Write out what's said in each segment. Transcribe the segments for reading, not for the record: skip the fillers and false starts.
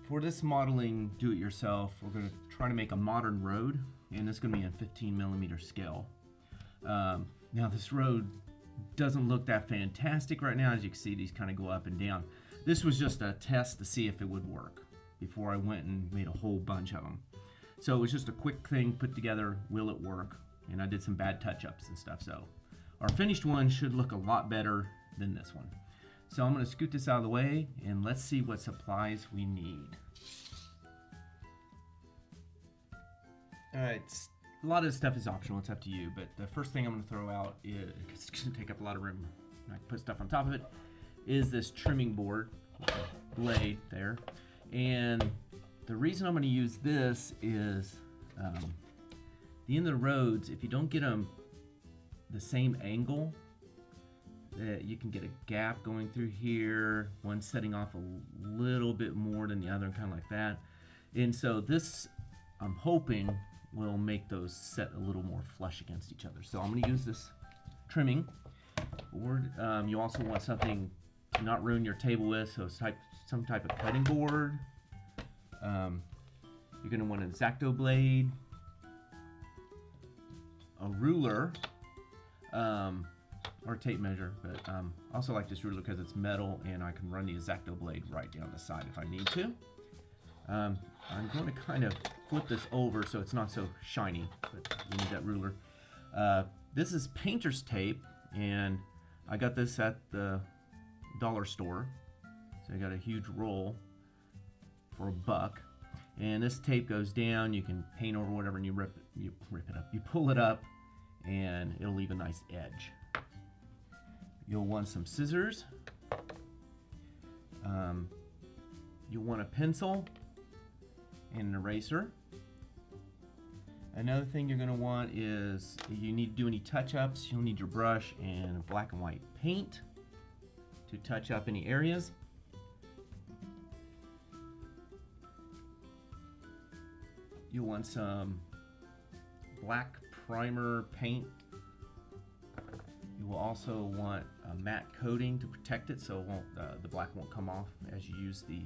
For this modeling do-it-yourself, we're going to try to make a modern road, and it's going to be in 15mm scale. Now this road doesn't look that fantastic right now. As you can see, these kind of go up and down. This was just a test to see if it would work before I went and made a whole bunch of them. So it was just a quick thing put together, will it work? And I did some bad touch-ups and stuff, so our finished one should look a lot better than this one. So I'm going to scoot this out of the way and let's see what supplies we need. Alright, a lot of this stuff is optional, it's up to you, but the first thing I'm going to throw out is, it's going to take up a lot of room, I can put stuff on top of it, is this trimming board, blade there. And the reason I'm going to use this is the end of the roads, if you don't get them the same angle, that you can get a gap going through here, one setting off a little bit more than the other, kind of like that. And so this, I'm hoping, will make those set a little more flush against each other. So I'm going to use this trimming board. You also want something to not ruin your table with, so some type of cutting board. You're going to want an X-Acto blade, a ruler, or tape measure, but I also like this ruler because it's metal and I can run the X-Acto blade right down the side if I need to. I'm going to kind of flip this over so it's not so shiny, but you need that ruler. This is painter's tape, and I got this at the dollar store. So I got a huge roll for $1. And this tape goes down, you can paint over whatever, and you rip it up. You pull it up and it'll leave a nice edge. You'll want some scissors. You'll want a pencil and an eraser. Another thing you're going to want is, if you need to do any touch-ups, you'll need your brush and black and white paint to touch up any areas. You'll want some black primer paint. You will also want a matte coating to protect it so it won't, the black won't come off as you use the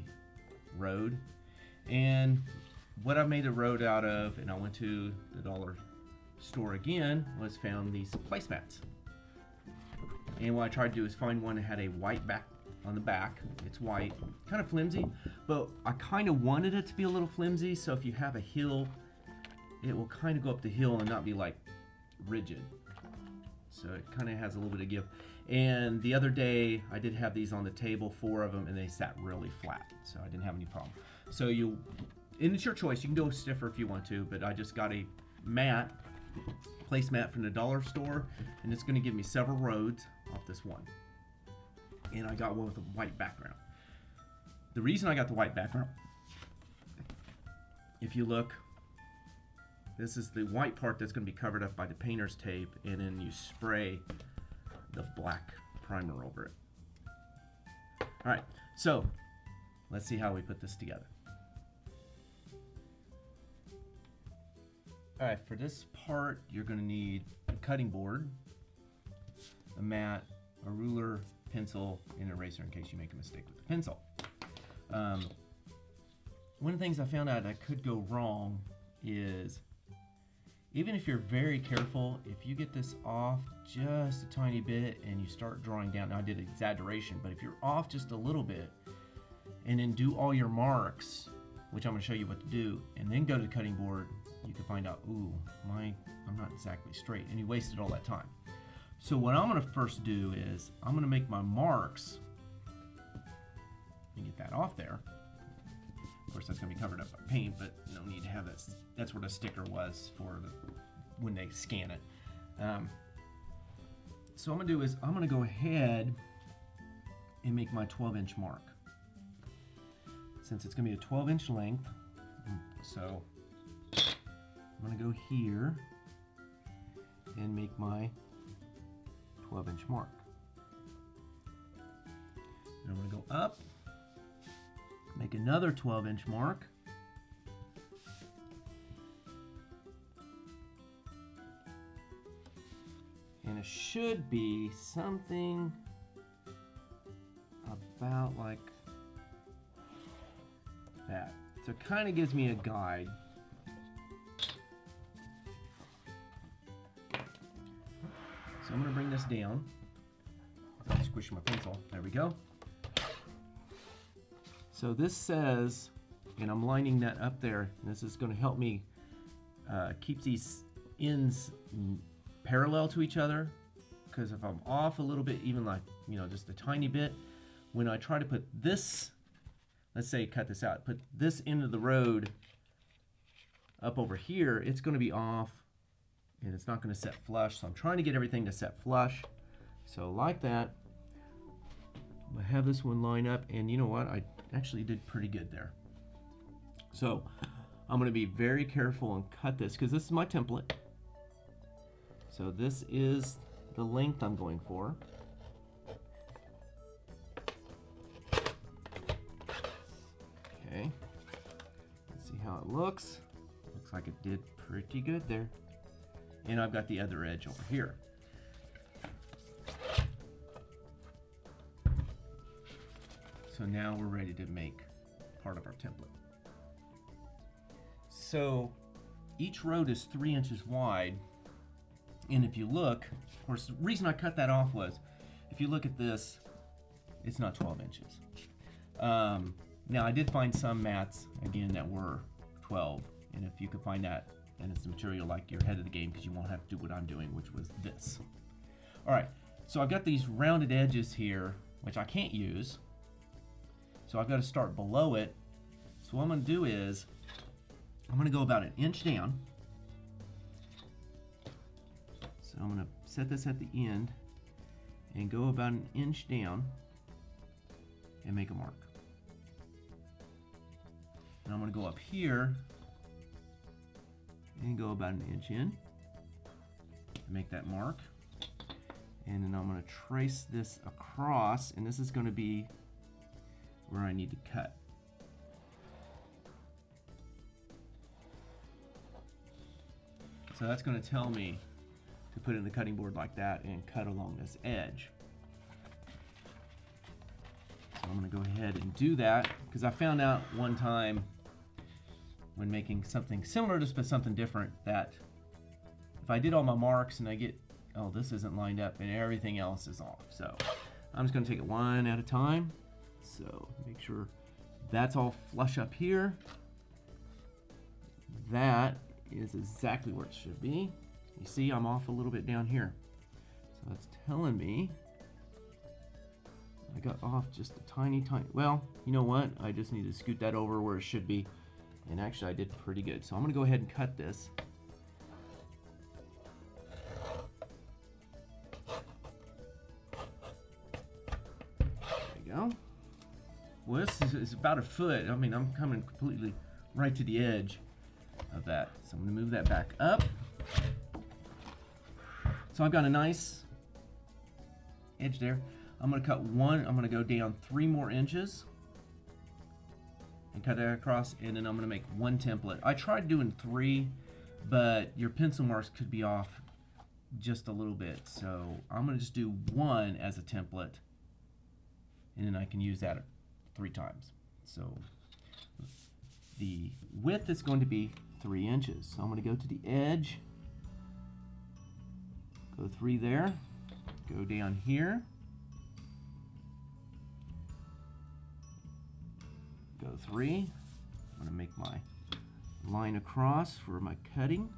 road. And what I made the road out of, and I went to the dollar store again, was found these placemats. And what I tried to do is find one that had a white back on the back. It's white, kind of flimsy, but I kind of wanted it to be a little flimsy, so if you have a hill, it will kind of go up the hill and not be like rigid. So it kind of has a little bit of give. And the other day I did have these on the table, 4 of them, and they sat really flat, so I didn't have any problem. So and it's your choice, you can go stiffer if you want to, but I just got a mat, placemat from the dollar store, and it's going to give me several roads off this one. And I got one with a white background. The reason I got the white background, if you look, this is the white part that's going to be covered up by the painter's tape, and then you spray the black primer over it. All right, so let's see how we put this together. All right, for this part, you're going to need a cutting board, a mat, a ruler, pencil, and an eraser in case you make a mistake with the pencil. One of the things I found out that could go wrong is, even if you're very careful, if you get this off just a tiny bit and you start drawing down, now I did exaggeration, but if you're off just a little bit and then do all your marks, which I'm going to show you what to do, and then go to the cutting board, you can find out, ooh, I'm not exactly straight, and you wasted all that time. So what I'm going to first do is, I'm going to make my marks, and get that off there. Of course, that's going to be covered up by paint, but no need to have that. That's where the sticker was for when they scan it. So what I'm going to do is, I'm going to go ahead and make my 12-inch mark. Since it's going to be a 12-inch length, so I'm going to go here and make my 12-inch mark. And I'm going to go up, make another 12-inch mark, it should be something about like that. So it kind of gives me a guide. So I'm going to bring this down. Squish my pencil. There we go. So this says, and I'm lining that up there, and this is going to help me keep these ends parallel to each other, because if I'm off a little bit, even like, you know, just a tiny bit, when I try to put this, let's say cut this out, put this end of the road up over here, it's going to be off and it's not going to set flush. So I'm trying to get everything to set flush. So like that, I'm going to have this one line up, and you know what, I actually did pretty good there. So I'm going to be very careful and cut this, because this is my template. So this is the length I'm going for. Okay, let's see how it looks. Looks like it did pretty good there. And I've got the other edge over here. So now we're ready to make part of our template. So each road is 3 inches wide. And if you look, of course, the reason I cut that off was, if you look at this, it's not 12 inches. Now I did find some mats, again, that were 12. And if you could find that, and it's the material, like, you're ahead of the game, because you won't have to do what I'm doing, which was this. All right, so I've got these rounded edges here, which I can't use. So I've got to start below it. So what I'm going to do is, I'm going to go about 1 inch down. So I'm going to set this at the end and go about 1 inch down and make a mark. And I'm going to go up here and go about 1 inch in and make that mark. And then I'm going to trace this across, and this is going to be where I need to cut. So that's going to tell me to put it in the cutting board like that and cut along this edge. So I'm going to go ahead and do that, because I found out one time when making something similar to this but something different, that if I did all my marks and I get, oh, this isn't lined up and everything else is off. So I'm just going to take it one at a time. So make sure that's all flush up here. That is exactly where it should be. You see, I'm off a little bit down here. So that's telling me I got off just a tiny, well, you know what? I just need to scoot that over where it should be. And actually I did pretty good. So I'm gonna go ahead and cut this. There we go. Well, this is about 1 foot. I mean, I'm coming completely right to the edge of that. So I'm gonna move that back up. So I've got a nice edge there. I'm gonna cut one, I'm gonna go down 3 more inches and cut that across, and then I'm gonna make 1 template. I tried doing 3, but your pencil marks could be off just a little bit. So I'm gonna just do 1 as a template, and then I can use that 3 times. So the width is going to be 3 inches. So I'm gonna go to the edge, go 3 there, go down here, go 3. I'm going to make my line across for my cutting.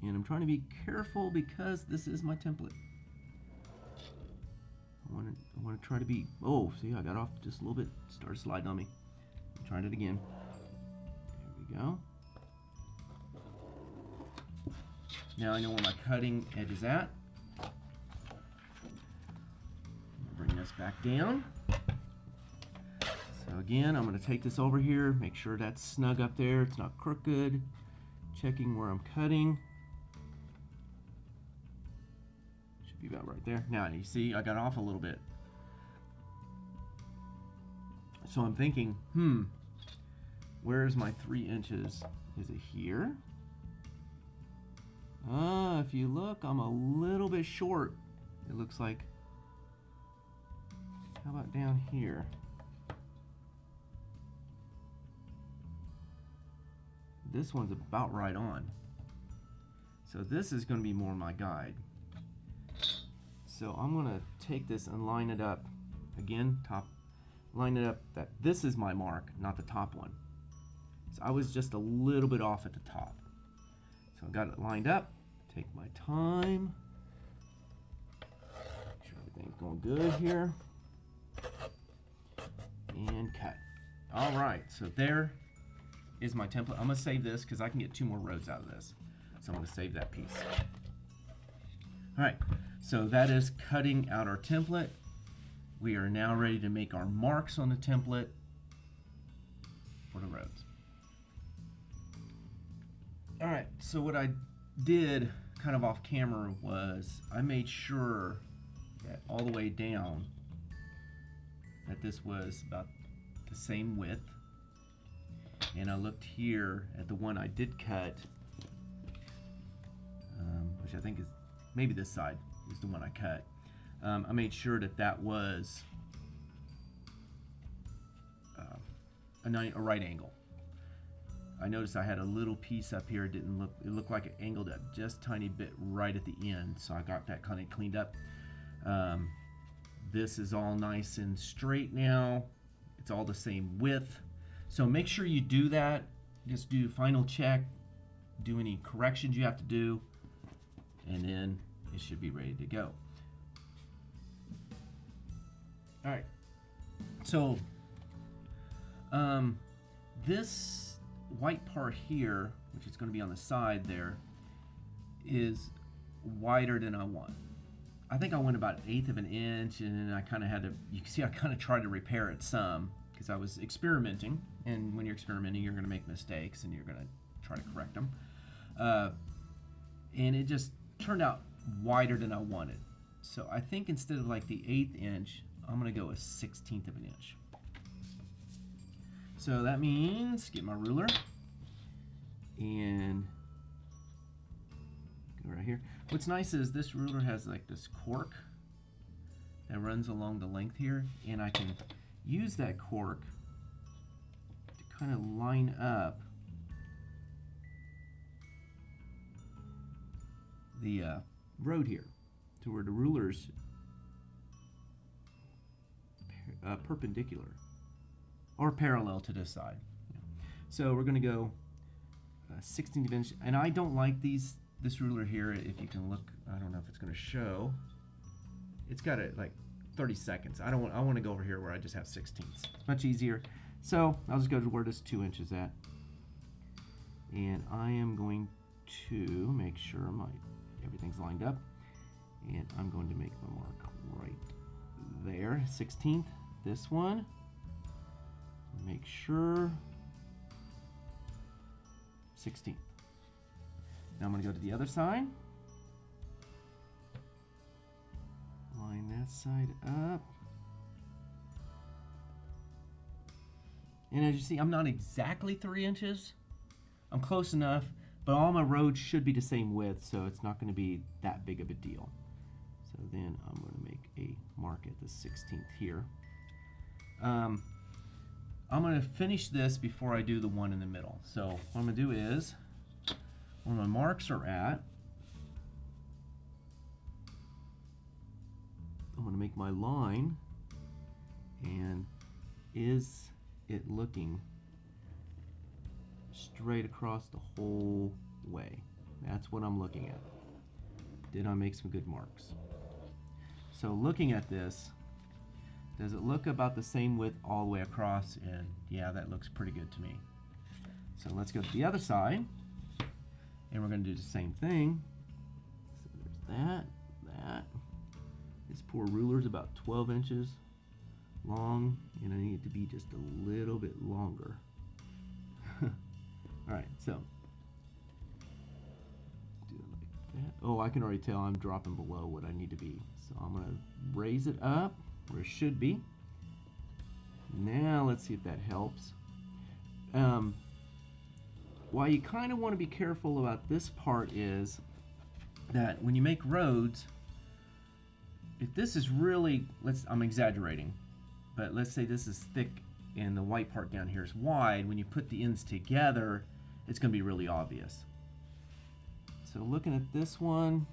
And I'm trying to be careful because this is my template. I want to try to be, oh, see, I got off just a little bit, started sliding on me. I'm trying it again. There we go. Now I know where my cutting edge is at. Bring this back down. So again, I'm going to take this over here, make sure that's snug up there, it's not crooked. Checking where I'm cutting. Should be about right there. Now you see I got off a little bit. So I'm thinking, Where's my 3 inches? Is it here? If you look, I'm a little bit short. It looks like. How about down here? This one's about right on. So this is going to be more my guide. So I'm going to take this and line it up. Again, line it up that this is my mark, not the top one. So I was just a little bit off at the top. So I got it lined up. Take my time. Make sure everything's going good here. And cut. All right, so there is my template. I'm going to save this because I can get 2 more rows out of this. So I'm going to save that piece. All right, so that is cutting out our template. We are now ready to make our marks on the template for the rows. All right, so what I did kind of off camera was I made sure that all the way down that this was about the same width. And I looked here at the one I did cut, which I think is maybe this side is the one I cut. I made sure that that was a right angle. I noticed I had a little piece up here. It looked like it angled up just a tiny bit right at the end, so I got that kind of cleaned up. This is all nice and straight now. It's all the same width. So make sure you do that. Just do final check, do any corrections you have to do, and then it should be ready to go. All right, so this white part here, which is going to be on the side there, is wider than I want. I think I went about 1/8 of an inch, and then I kind of had to, you can see I kind of tried to repair it some because I was experimenting, and when you're experimenting you're going to make mistakes and you're going to try to correct them. And it just turned out wider than I wanted. So I think instead of like the 1/8 inch, I'm going to go a 1/16 of an inch. So that means get my ruler and go right here. What's nice is this ruler has like this cork that runs along the length here, and I can use that cork to kind of line up the road here to where the ruler's perpendicular or parallel to this side. So we're going to go 16th of an inch, and I don't like this ruler here. If you can look, I don't know if it's going to show. It's got it like 30 seconds. I want to go over here where I just have 16ths. It's much easier. So I'll just go to where this 2 inches at, and I am going to make sure everything's lined up, and I'm going to make my mark right there, 16th. This one, make sure 16th. Now I'm going to go to the other side, line that side up, and as you see, I'm not exactly 3 inches. I'm close enough, but all my roads should be the same width, so it's not going to be that big of a deal. So then I'm going to make a mark at the 16th here. I'm going to finish this before I do the one in the middle. So what I'm going to do is, where my marks are at, I'm going to make my line, and is it looking straight across the whole way? That's what I'm looking at. Did I make some good marks? So looking at this, does it look about the same width all the way across? And yeah, that looks pretty good to me. So let's go to the other side, and we're going to do the same thing. So there's that. This poor ruler is about 12 inches long, and I need it to be just a little bit longer. All right, so do it like that. Oh, I can already tell I'm dropping below what I need to be. So I'm going to raise it up where it should be. Now let's see if that helps. Why you kind of want to be careful about this part is that when you make roads, if this is really, I'm exaggerating, but let's say this is thick and the white part down here is wide, when you put the ends together, it's going to be really obvious. So looking at this one,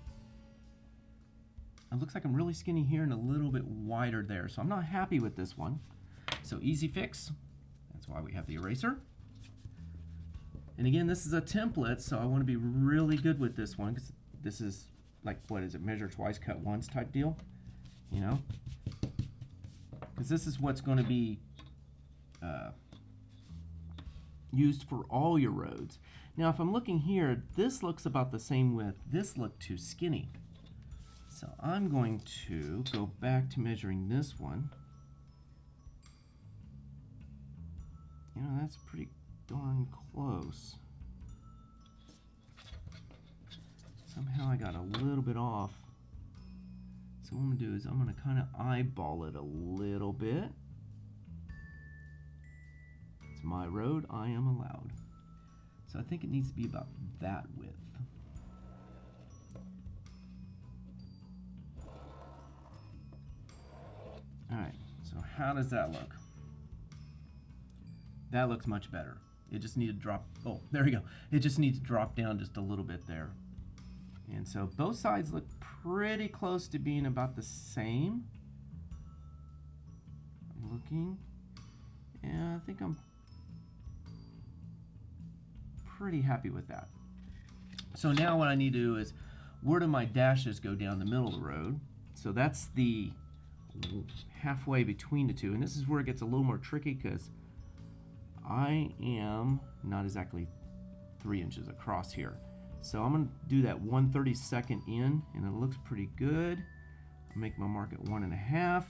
it looks like I'm really skinny here and a little bit wider there. So I'm not happy with this one. So easy fix. That's why we have the eraser. And again, this is a template, so I want to be really good with this one because this is like, what is it, measure twice, cut once type deal, you know? Because this is what's going to be used for all your roads. Now, if I'm looking here, this looks about the same width. This looked too skinny. So I'm going to go back to measuring this one. You know, that's pretty darn close. Somehow I got a little bit off. So what I'm going to do is I'm going to kind of eyeball it a little bit. It's my road, I am allowed. So I think it needs to be about that width. Alright, so how does that look? That looks much better. It just needs to drop, oh, there we go. It just needs to drop down just a little bit there. And so both sides look pretty close to being about the same. I'm looking, and I think I'm pretty happy with that. So now what I need to do is, where do my dashes go down the middle of the road? So that's the halfway between the two, and this is where it gets a little more tricky because I am not exactly 3 inches across here. So I'm going to do that 1/32 in, and it looks pretty good. I'll make my mark at 1.5.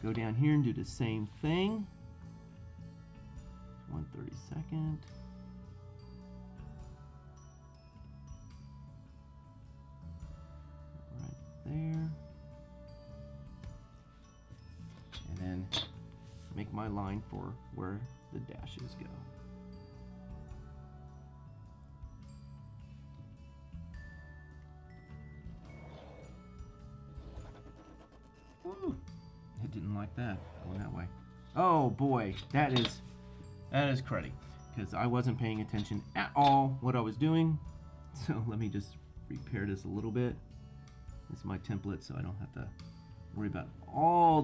Go down here and do the same thing. 1/32. Right there. And then make my line for where the dashes go. Woo. It didn't like that going that way. Oh boy, that is cruddy because I wasn't paying attention at all what I was doing. So let me just repair this a little bit. This is my template, so I don't have to worry about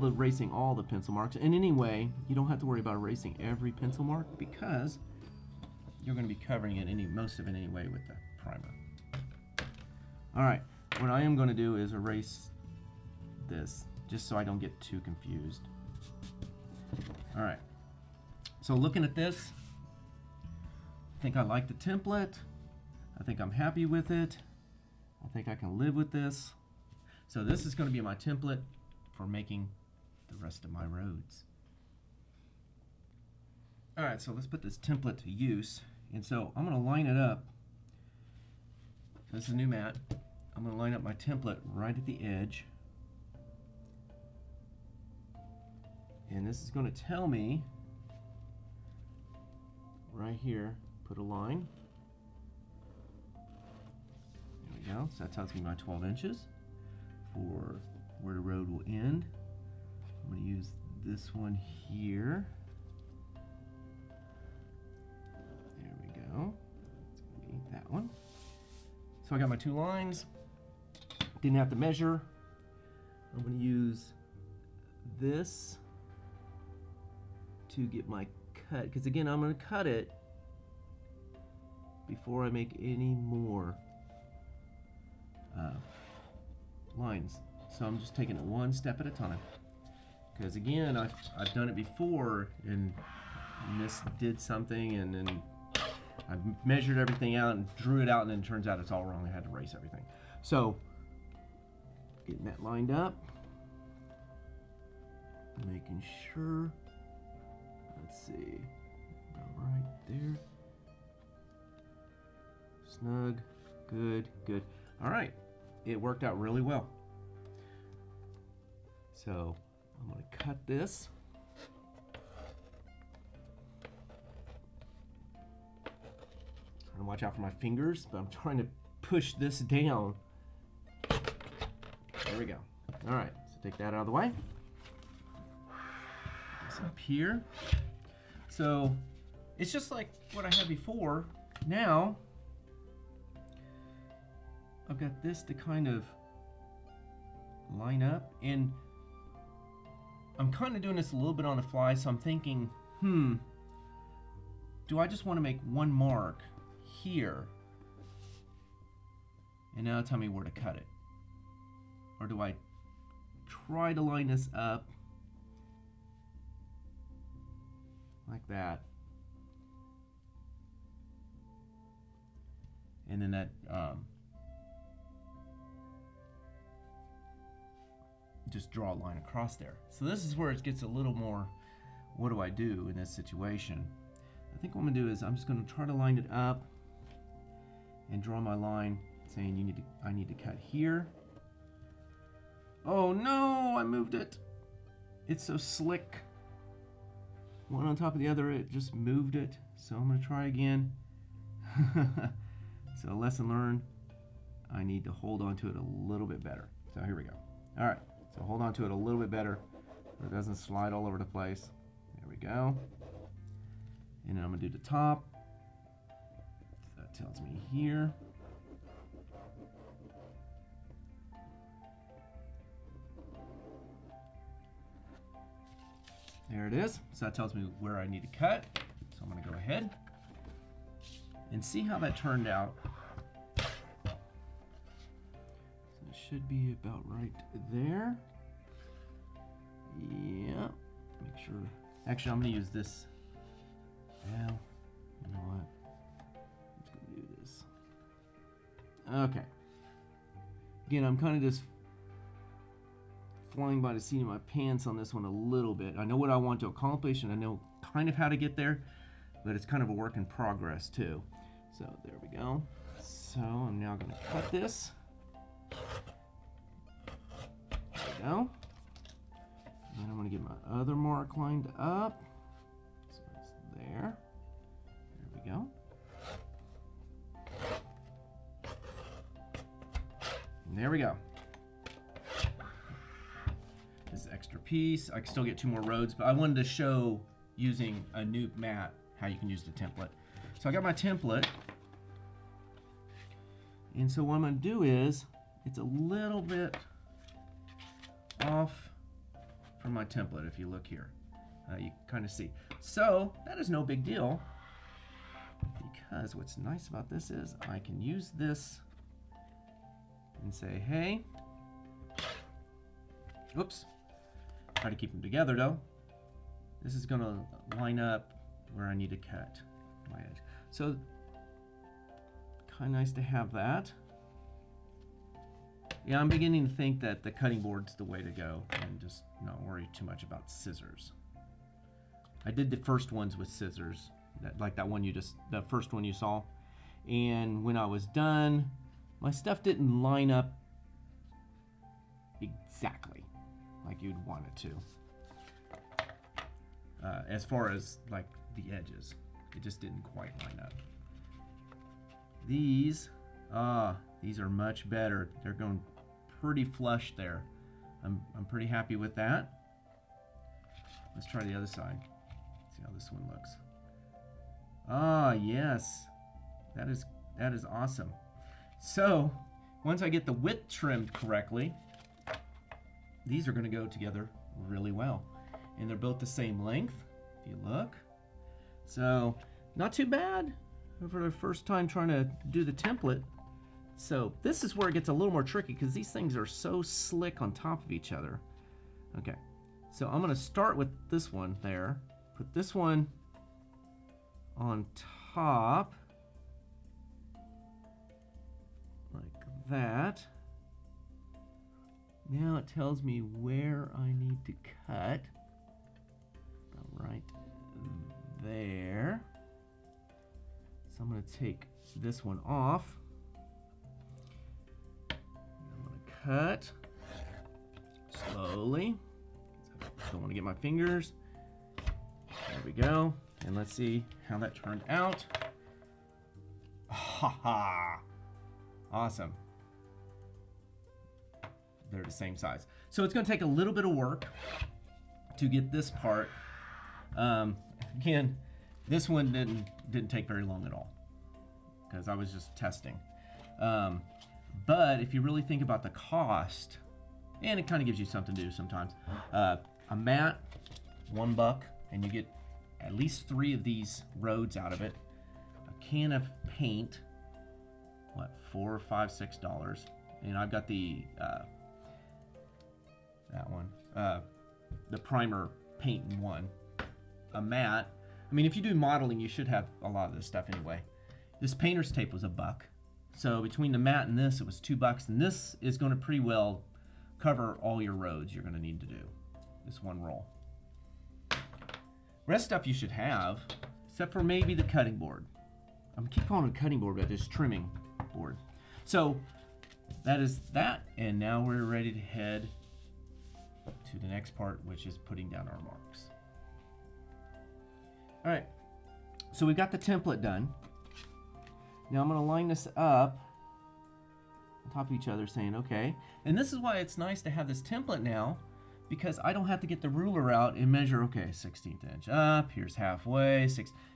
erasing all the pencil marks. And anyway, you don't have to worry about erasing every pencil mark because you're going to be covering it most of it anyway with the primer. All right, what I am going to do is erase this just so I don't get too confused. All right, so looking at this, I think I like the template. I think I'm happy with it. I think I can live with this. So this is going to be my template for making the rest of my roads. All right, so let's put this template to use. And so I'm going to line it up. This is a new mat. I'm going to line up my template right at the edge. And this is going to tell me right here, put a line. There we go. So that tells me my 12 inches for where the road will end. I'm going to use this one here. There we go. It's going to be that one. So I got my 2 lines. Didn't have to measure. I'm going to use this to get my cut, because again, I'm going to cut it before I make any more lines. So I'm just taking it one step at a time, because again, I've done it before and did something, and then I measured everything out and drew it out, and then it turns out it's all wrong. I had to erase everything. So getting that lined up, making sure. Let's see, about right there. Snug, good, good. All right, it worked out really well. So I'm going to cut this. And watch out for my fingers, but I'm trying to push this down. There we go. All right, so take that out of the way. This up here. So it's just like what I had before. Now I've got this to kind of line up, and I'm kind of doing this a little bit on the fly, so I'm thinking, do I just want to make one mark here? And now tell me where to cut it. Or do I try to line this up like that? And then that just draw a line across there. So this is where it gets a little more, what do I do in this situation? I think what I'm gonna do is I'm just gonna try to line it up and draw my line saying I need to cut here. Oh no, I moved it. It's so slick. One on top of the other, it just moved it. So I'm gonna try again. So lesson learned, I need to hold on to it a little bit better. So here we go. All right, so hold on to it a little bit better so it doesn't slide all over the place. There we go. And then I'm gonna do the top. So that tells me here. There it is. So that tells me where I need to cut. So I'm gonna go ahead and see how that turned out. So it should be about right there. Yeah, make sure. Actually, I'm gonna use this. Well, you know what? I'm just gonna do this. Okay. Again, I'm kind of just flying by the seat of my pants on this one a little bit. I know what I want to accomplish, and I know kind of how to get there, but it's kind of a work in progress too. So there we go. So I'm now going to cut this. There we go. And I'm going to get my other mark lined up. So it's there. There we go. And there we go. This extra piece. I can still get 2 more roads, but I wanted to show using a new mat how you can use the template. So I got my template, and so what I'm going to do is, it's a little bit off from my template. If you look here, you kind of see. So that is no big deal, because what's nice about this is I can use this and say, hey, oops. Try to keep them together though. This is going to line up where I need to cut my edge. So kind of nice to have that. Yeah, I'm beginning to think that the cutting board's the way to go and just not worry too much about scissors. I did the first ones with scissors, like that one the first one you saw. And when I was done, my stuff didn't line up exactly like you'd want it to. As far as like the edges, it just didn't quite line up. These are much better. They're going pretty flush there. I'm pretty happy with that. Let's try the other side. See how this one looks. Ah, yes, that is awesome. So once I get the width trimmed correctly, these are going to go together really well. And they're both the same length, if you look. So, not too bad for the first time trying to do the template. So, this is where it gets a little more tricky because these things are so slick on top of each other. Okay, so I'm going to start with this one there. Put this one on top, like that. Now it tells me where I need to cut. About right there. So I'm going to take this one off. I'm going to cut slowly. I don't want to get my fingers. There we go. And let's see how that turned out. Ha ha! Awesome. They're the same size. So it's going to take a little bit of work to get this part. Again, this one didn't take very long at all because I was just testing. But if you really think about the cost, and it kind of gives you something to do sometimes, a mat, $1, and you get at least 3 of these roads out of it. A can of paint, what, $4, $5, $6, and I've got the that one, the primer paint in one. A mat. I mean, if you do modeling, you should have a lot of this stuff anyway. This painter's tape was $1. So between the mat and this, it was $2, and this is going to pretty well cover all your roads you're going to need to do. This one roll. Rest stuff you should have, except for maybe the cutting board. I'm gonna keep calling it a cutting board, but just trimming board. So that is that, and now we're ready to head to the next part, which is putting down our marks. All right, so we've got the template done. Now I'm gonna line this up on top of each other, saying okay. And this is why it's nice to have this template now, because I don't have to get the ruler out and measure, okay, 16th inch up, here's halfway,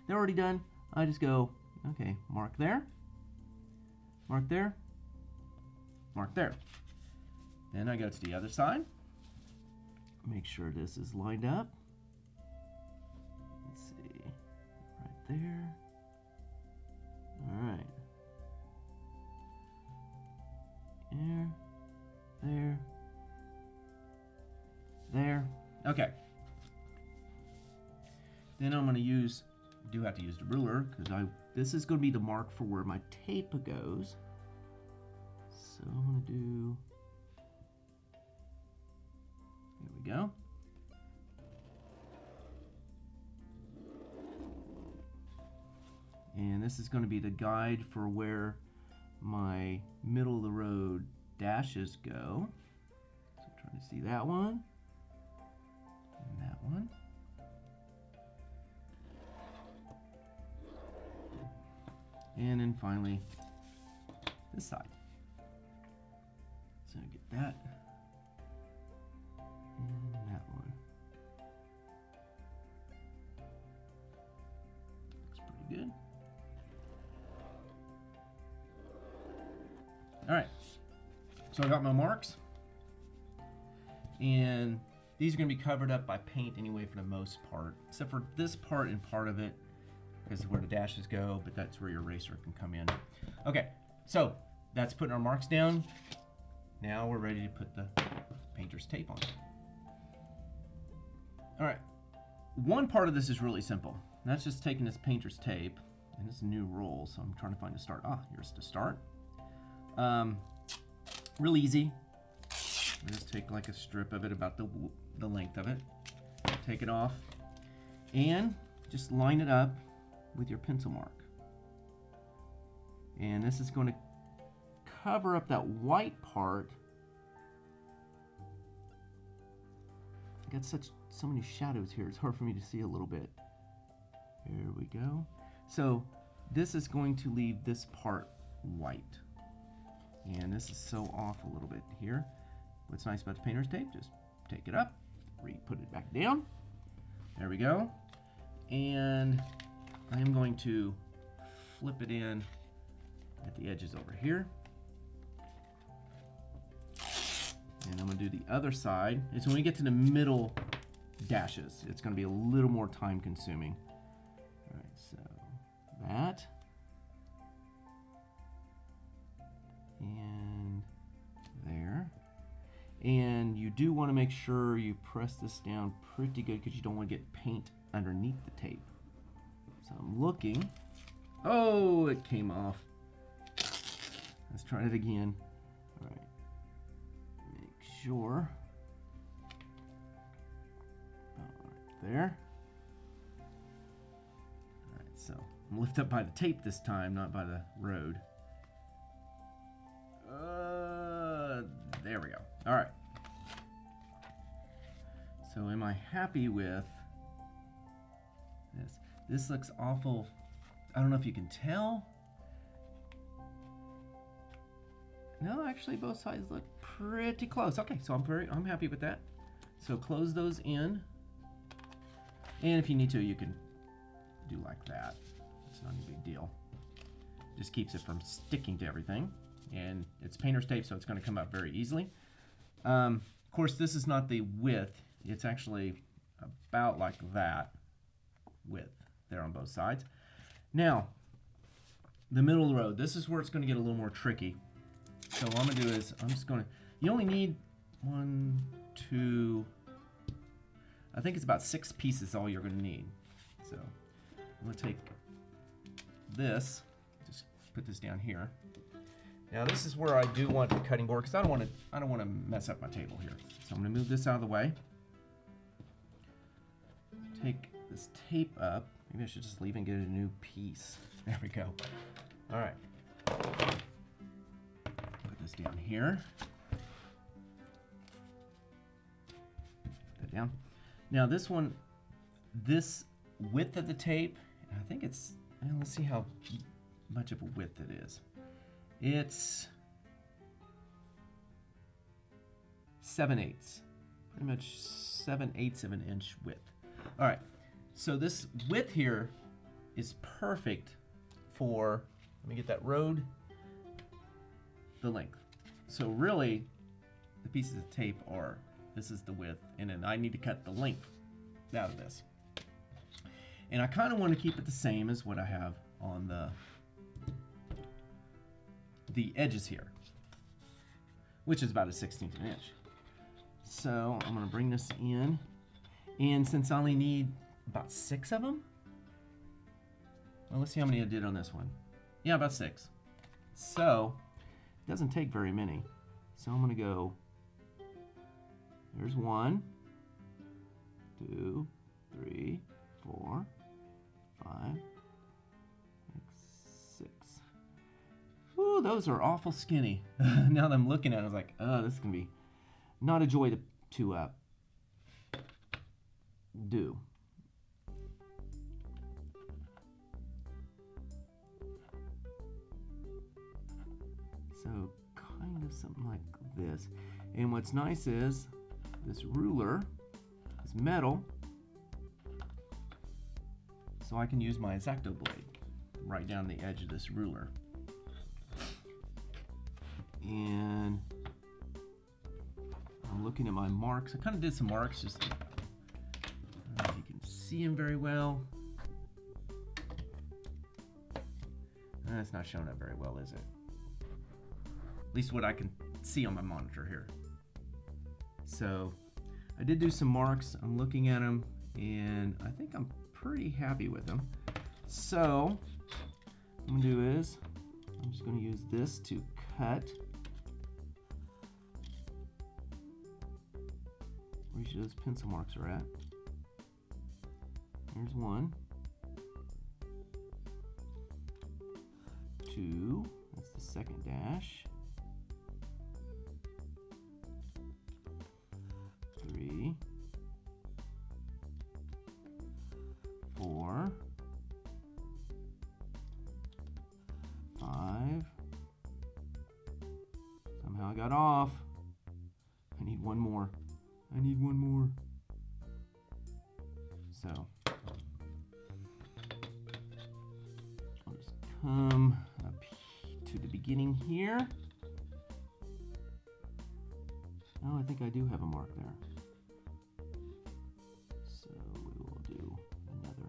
they're already done. I just go, okay, mark there, mark there, mark there. Then I go to the other side, make sure this is lined up. Let's see, right there. All right. There. Okay. Then I'm going to use, do have to use the ruler because this is going to be the mark for where my tape goes. So I'm going to do, there we go. And this is going to be the guide for where my middle of the road dashes go. So I'm trying to see that one. And that one. And then finally, this side. So get that. And that one. Looks pretty good. All right, so I got my marks, and these are going to be covered up by paint anyway for the most part, except for this part and part of it is where the dashes go, but that's where your eraser can come in. Okay, so that's putting our marks down. Now we're ready to put the painter's tape on. All right, one part of this is really simple. That's just taking this painter's tape, and it's a new roll, so I'm trying to find the start. Ah, here's the start. Real easy. Just take like a strip of it, about the length of it. Take it off and just line it up with your pencil mark. And this is going to cover up that white part. I got so many shadows here, it's hard for me to see a little bit. There we go. So this is going to leave this part white. And this is so off a little bit here. What's nice about the painter's tape, just take it up, put it back down. There we go. And I am going to flip it in at the edges over here. And I'm going to do the other side. And so when we get to the middle dashes, it's going to be a little more time consuming. All right, so that. And there. And you do want to make sure you press this down pretty good because you don't want to get paint underneath the tape. So I'm looking. Oh, it came off. Let's try it again. All right. Make sure. Right there. All right, so I'm lifted up by the tape this time, not by the road. There we go. All right. So am I happy with this? This looks awful. I don't know if you can tell. No, actually both sides look pretty close. Okay, so I'm happy with that. So close those in. And if you need to, you can do like that. It's not a big deal. Just keeps it from sticking to everything. And it's painter's tape, so it's going to come out very easily. Of course, this is not the width. It's actually about like that width there on both sides. Now, the middle of the road. This is where it's going to get a little more tricky. So what I'm going to do is I'm just going to, you only need 1, 2, I think it's about 6 pieces all you're going to need. So I'm going to take this, just put this down here. Now this is where I do want the cutting board because I don't want to mess up my table here. So I'm going to move this out of the way. Take this tape up. Maybe I should just leave and get a new piece. There we go. All right. Put this down here. Put that down. Now this one, this width of the tape, I think it's, well, let's see how much of a width it is. It's 7/8, pretty much 7/8 of an inch width. All right, so this width here is perfect for, let me get that road, the length. So really, the pieces of tape are, this is the width, and then I need to cut the length out of this. And I kind of want to keep it the same as what I have on the edges here, which is about a 1/16 of an inch. So I'm going to bring this in, and since I only need about 6 of them, well, let's see how many I did on this one. Yeah, about 6. So it doesn't take very many. So I'm going to go, there's 1, 2, 3, 4, 5, 6. Ooh, those are awful skinny. Now that I'm looking at it, I was like, oh, this is going to be not a joy to do. So kind of something like this. And what's nice is this ruler is metal, so I can use my X-Acto blade right down the edge of this ruler. And I'm looking at my marks. I kind of did some marks just so you can see them very well. That's not showing up very well, is it? At least what I can see on my monitor here. So I did do some marks. I'm looking at them, and I think I'm pretty happy with them. So what I'm gonna do is I'm just gonna use this to cut where each of those pencil marks are at. Here's 1, 2, that's the second dash, 3, 4, 5. Somehow I got off. I need one more. I need one more. So I'll just come up to the beginning here. Oh, I think I do have a mark there. So we will do another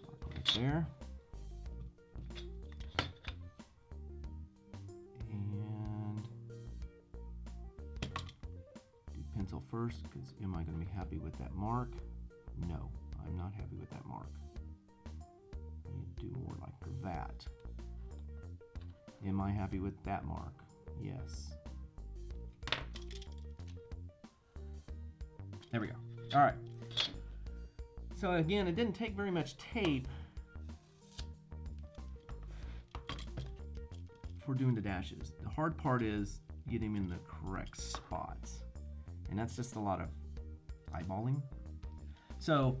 mark right there. And do pencil first, because am I going to be happy with that mark? No, I'm not happy with that mark. I need to do more like that. Am I happy with that mark? Yes. There we go. All right. So again, it didn't take very much tape for doing the dashes. The hard part is getting them in the correct spots. And that's just a lot of eyeballing. So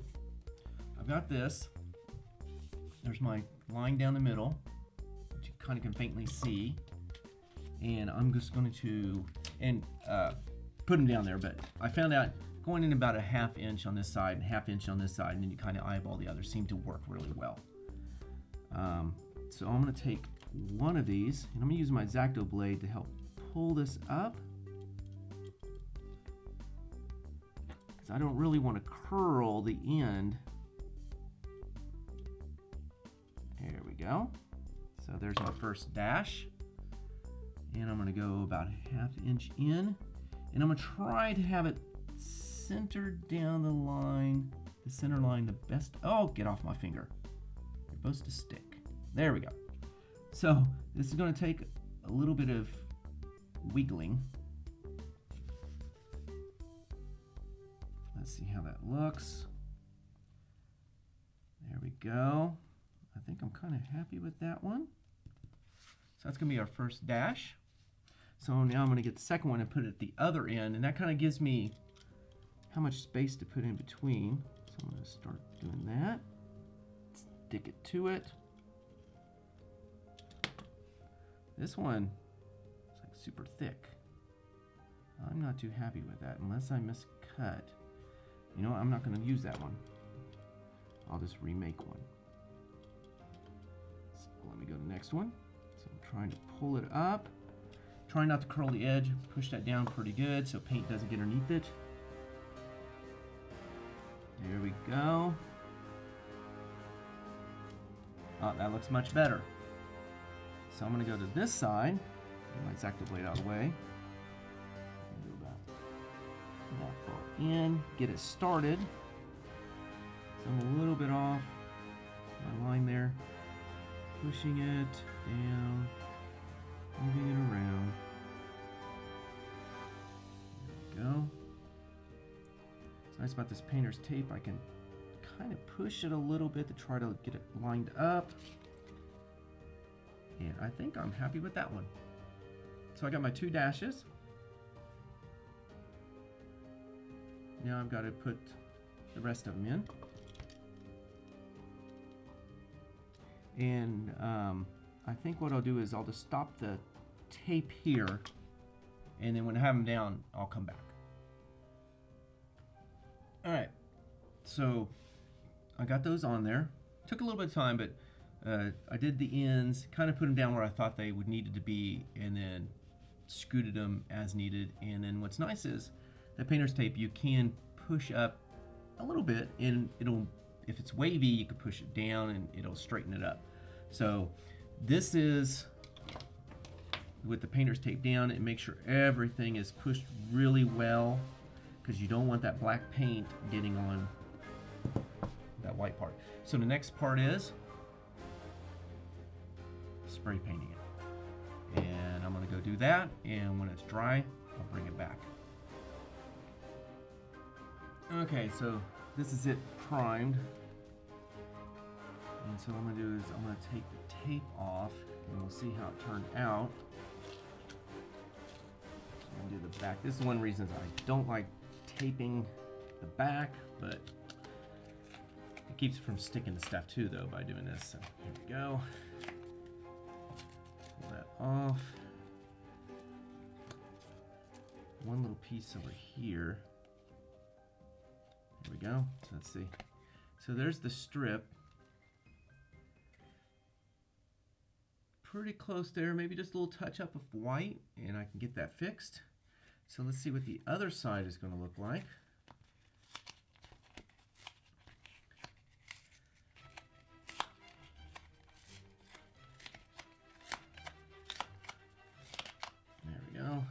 I've got this. There's my line down the middle, which you kind of can faintly see. And I'm just going to put them down there. But I found out going in about a 1/2 inch on this side and 1/2 inch on this side, and then you kind of eyeball the other, seem to work really well. So I'm going to take one of these, and I'm going to use my X-Acto blade to help pull this up. Because I don't really want to curl the end. There we go. So there's our first dash. And I'm going to go about 1/2 inch in. And I'm going to try to have it centered down the line, the center line the best. Oh, get off my finger. You're supposed to stick. There we go. So this is going to take a little bit of wiggling. Let's see how that looks. There we go. I think I'm kind of happy with that one. So that's going to be our first dash. So now I'm going to get the second one and put it at the other end, and that kind of gives me how much space to put in between. So I'm going to start doing that. Stick it to it. This one is like super thick. I'm not too happy with that unless I miscut. You know what? I'm not going to use that one. I'll just remake one. So let me go to the next one. So I'm trying to pull it up. Try not to curl the edge. Push that down pretty good so paint doesn't get underneath it. There we go. Oh, that looks much better. So I'm going to go to this side. Get my X-Acto blade out of the way. Go about that far in. Get it started. So I'm a little bit off my line there. Pushing it down. Moving it around. There we go. What's nice about this painter's tape, I can kind of push it a little bit to try to get it lined up. And I think I'm happy with that one. So I got my 2 dashes. Now I've got to put the rest of them in. And I think what I'll do is I'll just stop the tape here, and then when I have them down, I'll come back. All right, so I got those on there. Took a little bit of time, but I did the ends, kind of put them down where I thought they would needed to be, and then scooted them as needed. And then what's nice is that painter's tape, you can push up a little bit, and it'll, if it's wavy, you can push it down and it'll straighten it up. So this is with the painter's tape down, and make sure everything is pushed really well, because you don't want that black paint getting on that white part. So the next part is spray painting it. And I'm going to go do that, and when it's dry, I'll bring it back. Okay, so this is it primed. And so what I'm going to do is I'm going to take the tape off, and we'll see how it turned out. So I'm going to do the back. This is one reason I don't like taping the back, but it keeps it from sticking to stuff too, though, by doing this. So here we go. Pull that off. One little piece over here. There we go. So let's see. So there's the strip. Pretty close there, maybe just a little touch up of white, and I can get that fixed. So let's see what the other side is going to look like. There we go.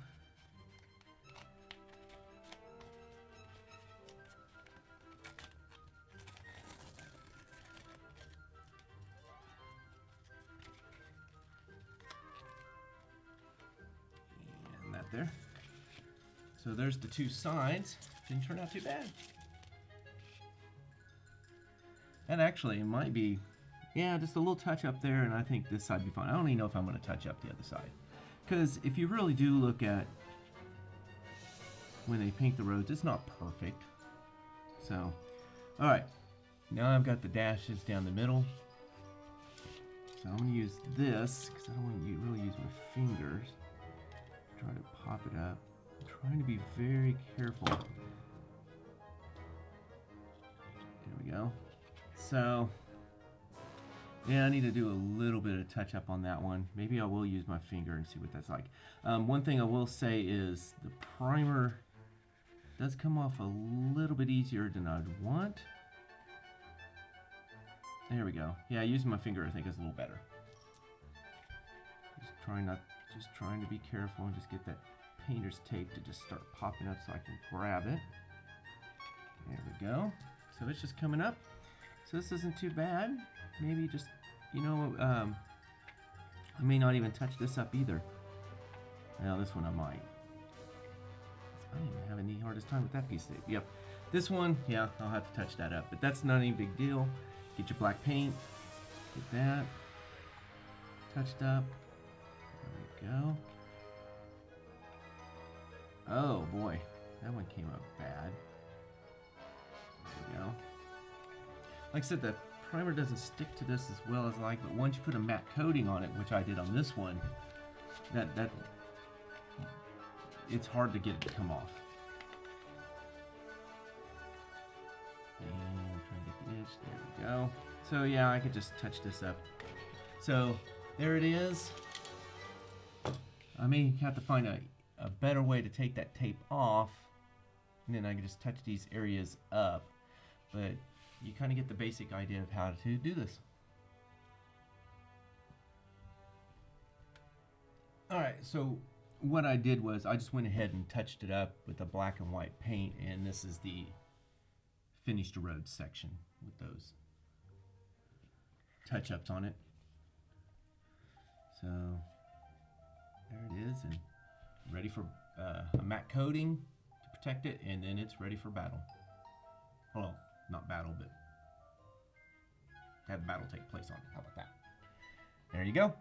There. So there's the 2 sides. Didn't turn out too bad. And actually, it might be, yeah, just a little touch up there, and I think this side would be fine. I don't even know if I'm going to touch up the other side. Because if you really do look at when they paint the roads, it's not perfect. So, alright. Now I've got the dashes down the middle. So I'm going to use this, because I don't want to really use my fingers. try to pop it up. I'm trying to be very careful. There we go. So, yeah, I need to do a little bit of touch up on that one. Maybe I will use my finger and see what that's like. One thing I will say is the primer does come off a little bit easier than I'd want. There we go. Yeah, using my finger I think is a little better. Just trying to be careful and just get that painter's tape to just start popping up so I can grab it. There we go. So it's just coming up. So this isn't too bad. Maybe just, you know, I may not even touch this up either. Now this one I might. I didn't even have any hardest time with that piece of tape. Yep. This one, yeah, I'll have to touch that up, but that's not any big deal. Get your black paint. Get that touched up. There we go. Oh boy, that one came up bad. There we go. Like I said, the primer doesn't stick to this as well as I like, but once you put a matte coating on it, which I did on this one, that it's hard to get it to come off. And I'm trying to get the edge. There we go. So yeah, I could just touch this up. So there it is. I may have to find a better way to take that tape off, and then I can just touch these areas up. But you kind of get the basic idea of how to do this. Alright, so what I did was I just went ahead and touched it up with a black and white paint, and this is the finished road section with those touch-ups on it. So there it is, and ready for a matte coating to protect it, and then it's ready for battle. Well, not battle, but have battle take place on it. How about that? There you go.